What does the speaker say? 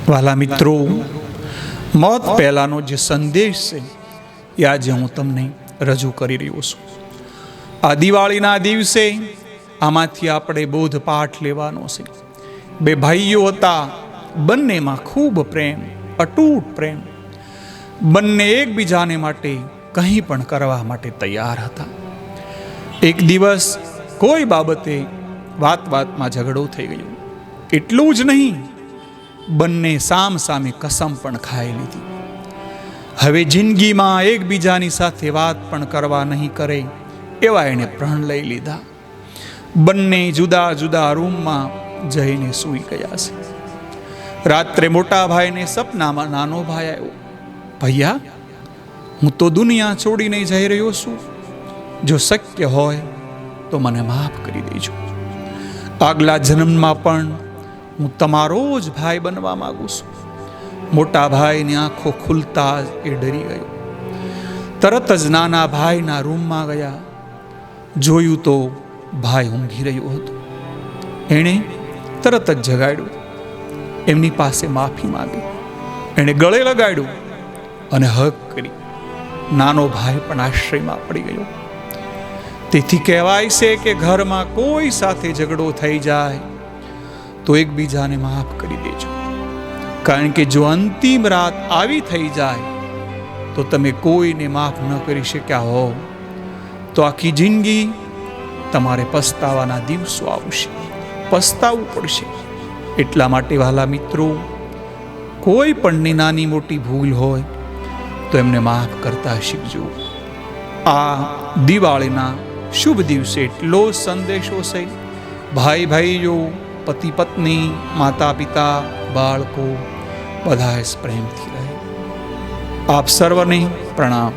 વાલા મિત્રો, મોત પહેલાનો જે સંદેશ છે એ આજે હું તમને રજૂ કરી રહ્યો છું. આ દિવાળીના દિવસે આમાંથી આપણે બોધપાઠ લેવાનો છે. બે ભાઈઓ હતા, બંનેમાં ખૂબ પ્રેમ, અતૂટ પ્રેમ. બંને એકબીજાને માટે કંઈ પણ કરવા માટે તૈયાર હતા. એક દિવસ કોઈ બાબતે વાતમાં ઝઘડો થઈ ગયો. એટલું જ નહીં, બંને સામ સામે કસમ પણ ખાઈ લીધી. હવે જિંદગીમાં એકબીજાની સાથે વાત પણ કરવા નહીં કરે એવા એણે પ્રણ લઈ લીધા. બંને જુદા જુદા રૂમમાં જઈને સૂઈ ગયા છે. રાત્રે મોટા ભાઈને સપનામાં નાનો ભાઈ આવ્યો. ભૈયા, હું તો દુનિયા છોડીને જઈ રહ્યો છું. જો શક્ય હોય તો મને માફ કરી દેજો. આગલા જન્મમાં પણ હું તમારો જ ભાઈ બનવા માંગુ છું. મોટા ભાઈની આંખો ખુલતા જ એ ડરી ગયો. તરત જ નાના ભાઈના રૂમમાં ગયા. જોયું તો ભાઈ ઊંઘી રહ્યો હતો. એણે તરત જ જગાડ્યો. એમની પાસે માફી માંગી. એણે ગળે લગાડ્યું અને હગ કરી. નાનો ભાઈ પણ આશ્રયમાં પડી ગયો. તેથી કહેવાય છે કે ઘરમાં કોઈ સાથે ઝઘડો થઈ જાય તો એકબીજાને માફ કરી દેજો. કારણ કે જો અંતિમ રાત આવી થઈ જાય તો તમે કોઈને માફ ન કરી શક્યા હો તો આખી જિંદગી તમારે પસ્તાવાના દિવસો આવશે, પસ્તાવવું પડશે. એટલા માટે વાલા મિત્રો, કોઈ પણની નાની મોટી ભૂલ હોય તો એમને માફ કરતા શીખજો. આ દિવાળીના શુભ દિવસે એટલો સંદેશો છે. ભાઈ ભાઈઓ, પતિ પત્ની, માતા પિતા, બાળકો બધા જ પ્રેમથી રહે. આપ સર્વને પ્રણામ.